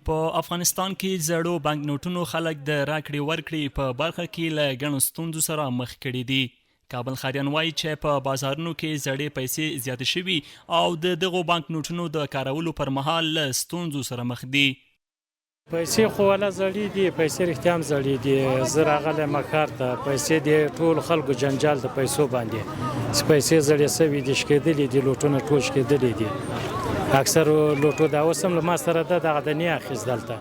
په افغانستان کې زړو بانک نوټونو خلک د راکړې ورکړې په برخه کې له ګڼو ستونزو سره مخ کړي دي. کابل ښاریان وایي چې په بازارونو کې زړې پیسې زیاتې شوي او د دغو بانک نوټونو د کارولو پر مهال له ستونزو سره مخ دي. پیسې خو ولا زړې دي، پیسې رښتیا هم زړې دي. زه راغلم ښار ته، پیسې د ټول خلکو جنجال د پیسو باندې، پیسې زړې سوي دي، شکېدلې دي، لوټونه ټول شکېدلې دي. اکثر لوټو دا اوس هم له ما سره ده، دغه د نه اخیست دلته.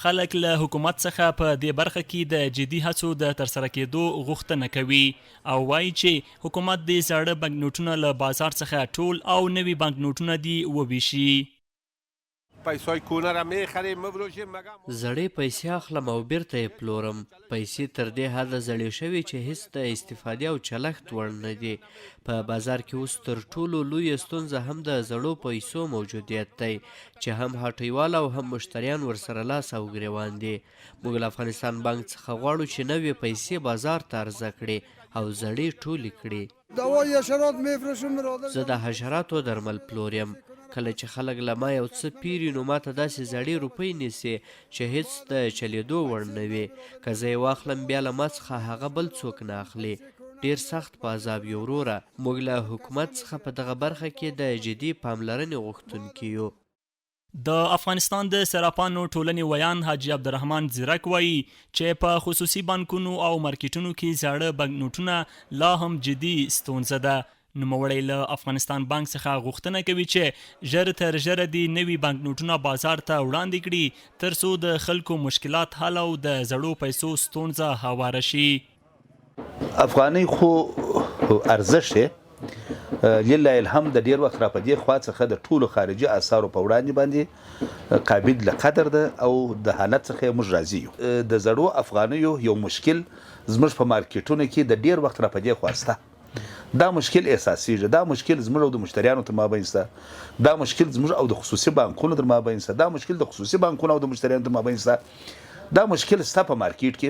خلک له حکومت څخه په دې برخه کې د جدي هڅو د ترسره کېدو غوښتنه کوي او وایي چې حکومت د زاړه بانک نوټونه له بازار څخه ټول او نوي بانک نوټونه دي وویشي. زړې پیسې اخلم او بیرته یې پلورم. پیسې تر دې حده زړې شوي چې هیڅ د استفادې او چلښت وړ نه دي. په بازار کې اوس تر ټولو لویه ستونزه هم د زړو پیسو موجودیت دی چې هم هټیوال او هم مشتریان ورسره لاس او ګریوان دي. موږ له افغانستان بانک څخه غواړو چې نوې پیسې بازار ته عرضه کړي او زړې ټولې کړي. زه د حشراتو درمل پلور یم. کله چې خلک له ما یو څه پیري نو ماته داسې زړې روپۍ نیسي چې هیڅ د چلیدو وړ نه وي. که زه یې واخلم بیا له ما څخه هغه بل څوک نه اخلي. ډیر سخت په عذاب یو وروره. موږ له حکومت څخه په دغه برخه کې د جدي پاملرنې غوښتونکي یو. د افغانستان د صرافانو ټولنې ویان حاجي عبدالرحمن زیرک وایي چې په خصوصي بانکونو او مارکیټونو کې زاړه بانک نوټونه لا هم جدي ستونزه ده. نوموړی له افغانستان بانک څخه غوښتنه کوي چې ژر تر ژره دې نوي بانک نوټونه بازار ته وړاندې کړي ترڅو د خلکو مشکلات حل او د زړو پیسو ستونزه هواره شي. افغانۍ خو ارزښت لله الحمد د ډیر وخت را په دې خوا څخه د ټولو خارجي اثارو په وړاندې باندې قابل له قدر ده او د حالت څخه موږ راضي یو. د زړو افغانیو یو مشکل زموږ په مارکیټونو کې د ډیر وخت را په دې خوا شته. دا مشکل اساسي، دا مشکل زموږ او د مشتریانو تر مابین شته، دا مشکل زموږ او د خصوصي بانکونو تر مابین شته، دا مشکل د خصوصي بانکونو او د مشتریانو تر مابین شته. دا مشکل شته په مارکیټ کې.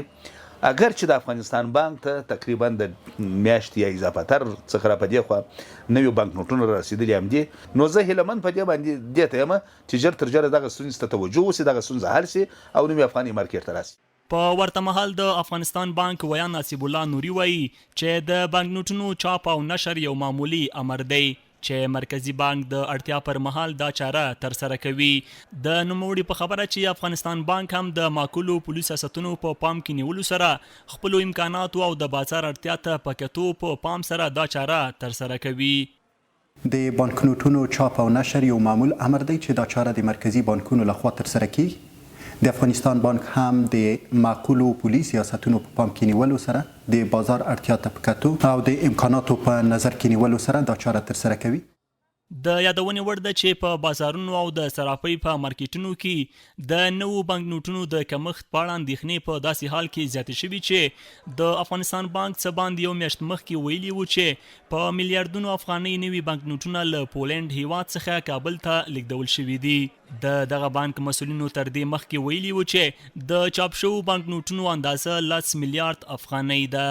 اگر چې د افغانستان بانک ته تقریبا د میاشتې یا اضافه تر څخه را په دې خوا نوي بانک نوټونه رسیدلي هم دي، نو زه هیلهمند په دې باندې دې ته یم چې ژر تر ژره دغه ستونزې ته توجه وشي، دغه ستونزه حل شي او نوي افغاني مارکیټ ته راسي. په ورته مهال د افغانستان بانک ویان نصیب الله نوري وایي چې د بانک نوټونو چاپ او نشر یو معمولی امر دی چې مرکزی بانک د اړتیا پر مهال دا چاره ترسره کوي. د نوموړي په خبره چې افغانستان بانک هم د معقولو پولي سیاستونو په پام کې نیولو سره خپلو امکاناتو او د بازار اړتیا ته په کتو په پام سره دا چاره ترسره کوي. د بانک نوټونو چاپ او نشر یو معمول امر دی چې دا چاره د مرکزی بانکونو لخوا ترسره کیږي. د افغانستان بانک هم د معقولو پولي سیاستونو په پام کې نیولو سره د بازار اړتیا ته په کتو او د امکاناتو په نظر کې نیولو سره دا چاره ترسره کوي. د یادونې وړ ده چې په بازارونو او د صرافۍ په مارکیټونو کې د نوو بانک نوټونو د کمښت په اړه اندېښنې په داسې حال کې زیاتې شوي چې د افغانستان بانک څه باندې یو میاشت مخکې ویلي وو چې په میلیارډونو افغانۍ نوي بانک نوټونه له پولنډ هیواد څخه کابل ته لیږدول شوي دي. د دغه بانک مسؤلینو تر دې مخکې ویلي وو چې د چاپ شوو بانک نوټونو اندازه 10 میلیارډ افغانۍ ده.